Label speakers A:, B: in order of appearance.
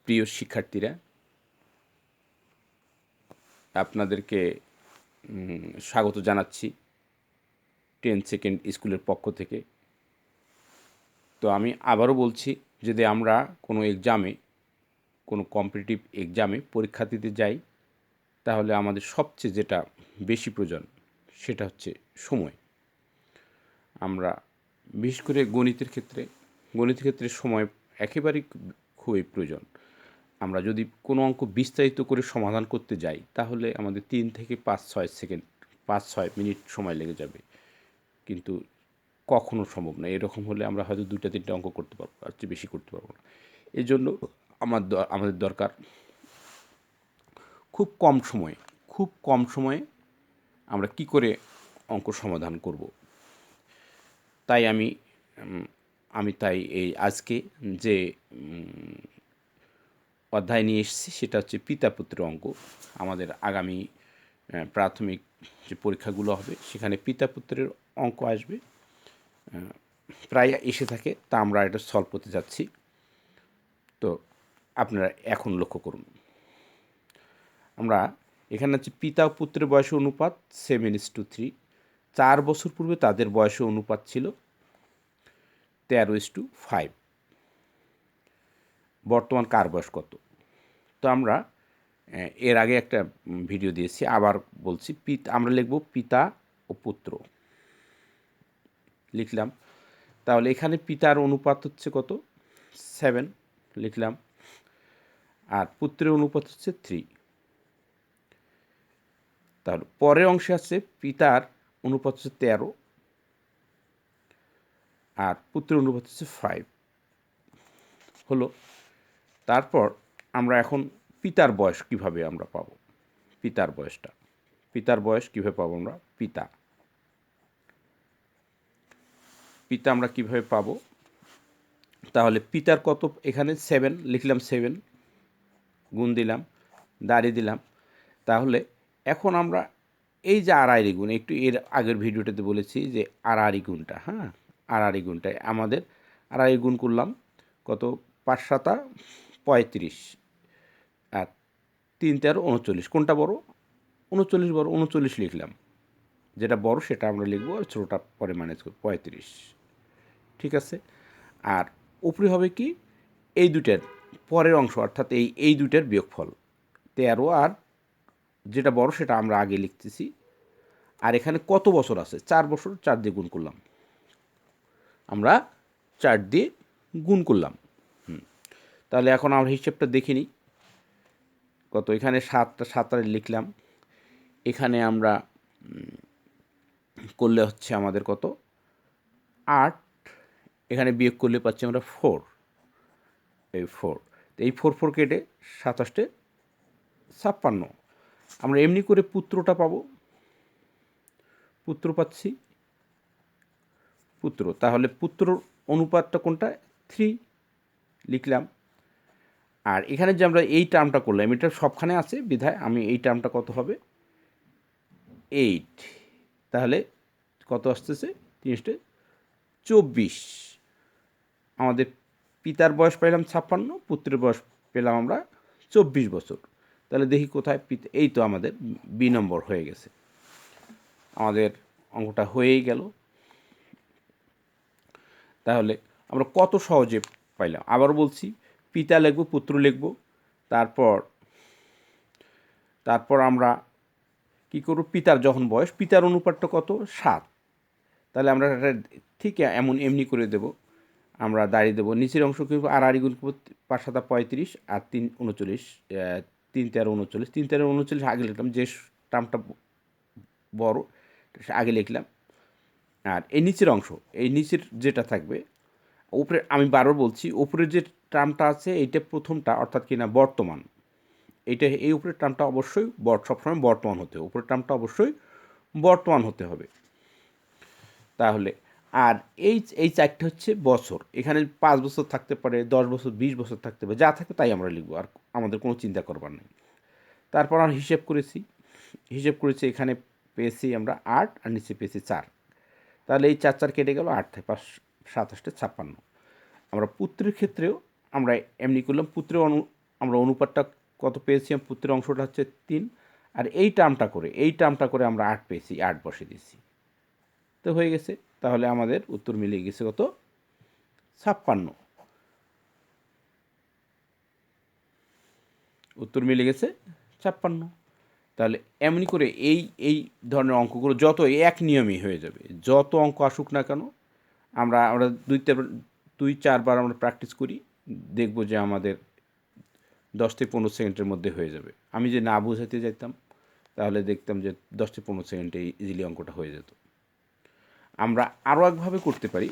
A: প্রিয় শিক্ষার্থীরা, আপনাদেরকে স্বাগত জানাচ্ছি 10 সেকেন্ড স্কুলের পক্ষ থেকে। তো আমি আবারও বলছি, যদি আমরা কোনো এক্সামে, কোনো কম্পিটিটিভ এক্সামে পরীক্ষা দিতে যাই, তাহলে আমাদের সবচেয়ে যেটা বেশি প্রয়োজন সেটা হচ্ছে সময়। আমরা বিশেষ করে গণিতের ক্ষেত্রে সময় একেবারেই খুবই প্রয়োজন। আমরা যদি কোনো অঙ্ক বিস্তারিত করে সমাধান করতে যাই, তাহলে আমাদের 3 থেকে 5-6 মিনিট সময় লেগে যাবে, কিন্তু কখনো সম্ভব না। এরকম হলে আমরা হয়তো 2-3টা অঙ্ক করতে পারবো, আর চেয়ে বেশি করতে পারবো না। এই জন্য আমাদের দরকার খুব কম সময়ে আমরা কি করে অঙ্ক সমাধান করব। তাই আমি এই আজকে যে অধ্যায় নিয়ে এসেছি সেটা হচ্ছে পিতা পুত্র অঙ্ক। আমাদের আগামী প্রাথমিক যে পরীক্ষাগুলো হবে সেখানে পিতা পুত্রের অঙ্ক আসবে, প্রায় এসে থাকে। তা আমরা এটা সলভ করতে যাচ্ছি। তো আপনারা এখন লক্ষ্য করুন, আমরা এখানে হচ্ছে পিতা ও পুত্রের বয়সের অনুপাত 7:3। 4 বছর পূর্বে তাদের বয়সের অনুপাত ছিল 13:5। বর্তমান কার বয়স কত? তো আমরা এর আগে একটা ভিডিও দিয়েছি, আবার বলছি। আমরা লিখব পিতা ও পুত্র, লিখলাম। তাহলে এখানে পিতার অনুপাত হচ্ছে কত? 7 লিখলাম, আর পুত্রের অনুপাত হচ্ছে 3। তাহলে পরের অংশে আছে পিতার অনুপাত হচ্ছে 13 আর পুত্রের অনুপাত হচ্ছে 5 হলো। তারপর আমরা এখন পিতার বয়স কিভাবে আমরা পাবো? পিতার বয়স কিভাবে পাবো আমরা? পিতা আমরা কিভাবে পাবো? তাহলে পিতার কত? এখানে 7 লিখলাম, 7 গুণ দিলাম, দাঁড়িয়ে দিলাম। তাহলে এখন আমরা এই যে আড়াআড়ি গুণ, একটু এর আগের ভিডিওটাতে বলেছি যে আড়াআড়ি গুণটা, আড়াআড়ি গুণটায় আমাদের আড়াআড়ি গুণ করলাম কত? 5 7 35 আর 3 13 39। কোনটা বড়? 39 বড়, 39 লিখলাম। যেটা বড় সেটা আমরা লিখবো, আর ছোটোটা পরে ম্যানেজ করব, 35। ঠিক আছে। আর উপরে হবে কি? এই দুইটার পরের অংশ, অর্থাৎ এই দুইটার বিয়োগফল 13, আর যেটা বড় সেটা আমরা আগে লিখতেছি। আর এখানে কত বছর আছে? 4 বছর। 4 দিয়ে গুণ করলাম, আমরা 4 দিয়ে গুণ করলাম। তাহলে এখন আমরা হিসেবটা দেখে নিই। কত? এখানে 7 লিখলাম। এখানে আমরা করলে হচ্ছে আমাদের কত? 8। এখানে বিয়োগ করলে পাচ্ছি আমরা 4। এই 4, এই 4 কেটে 27 56। আমরা এমনি করে পুত্রটা পাবো, পুত্র পাচ্ছি, তাহলে পুত্র অনুপাতটা কোনটা? 3 লিখলাম। আর এখানে যে আমরা এই টার্মটা করলাম, এটা সবখানে আছে বিধায় আমি এই টার্মটা কত হবে? 8। তাহলে কত আসতেছে? 3-24। আমাদের পিতার বয়স পেলাম 56, পুত্রের বয়স পেলাম আমরা 24 বছর। তাহলে দেখি কোথায় এই তো আমাদের বি নম্বর হয়ে গেছে, আমাদের অঙ্কটা হয়েই গেল। তাহলে আমরা কত সহজে পাইলাম। আবার বলছি, পিতা লিখব, পুত্র লিখব, তারপর আমরা কী করব? পিতার যখন বয়স, পিতার অনুপাতটা কত? 7। তাহলে আমরা এটা ঠিক এমনি করে দেব, আমরা দাঁড়িয়ে দেবো। নিচের অংশ কী করবো? আড়াআড়ি গুণ করবো, 5 7 35 আর 3 39, 3 13 39। 3 13 39 আগে লিখলাম, যে টার্মটা বড় আগে লিখলাম। আর এই নিচের অংশ, এই নিচের যেটা থাকবে উপরে, আমি বারবার বলছি, উপরের যে টার্মটা আছে এইটা প্রথমটা, অর্থাৎ কি না বর্তমান, এই উপরের টার্মটা অবশ্যই সবসময় বর্তমান হতে হবে। উপরের টার্মটা অবশ্যই বর্তমান হতে হবে। তাহলে আর এই চারটে হচ্ছে বছর। এখানে 5 বছর থাকতে পারে, 10 বছর, 20 বছর থাকতে পারে, যা থাকে তাই আমরা লিখবো, আর আমাদের কোনো চিন্তা করবার নেই। তারপর আমরা হিসেব করেছি, এখানে পেয়েছি আমরা 8 আর নিচে পেয়েছি 4। তাহলে এই 4 4 কেটে গেল, 8 থেকে 5 27 56। আমরা পুত্রের ক্ষেত্রেও আমরা এমনি করলাম, পুত্রের আমরা অনুপাতটা কত পেয়েছি, পুত্রের অংশটা হচ্ছে 3, আর এই টার্মটা করে আমরা 8 পেয়েছি, 8 বসিয়ে দিয়েছি, তো হয়ে গেছে। তাহলে আমাদের উত্তর মিলিয়ে গেছে কত, 56। উত্তর মিলে গেছে 56। তাহলে এমনি করে এই ধরনের অঙ্কগুলো যত এক নিয়মই হয়ে যাবে, যত অঙ্ক আসুক না কেন, আমরা আমরা 2-4 বার আমরা প্র্যাকটিস করি, দেখব যে আমাদের 10 থেকে 15 সেকেন্ডের মধ্যে হয়ে যাবে। আমি যে না বুঝাতে যাইতাম, তাহলে দেখতাম যে 10 থেকে 15 সেকেন্ডে ইজিলি অঙ্কটা হয়ে যেত। আমরা আরও একভাবে করতে পারি।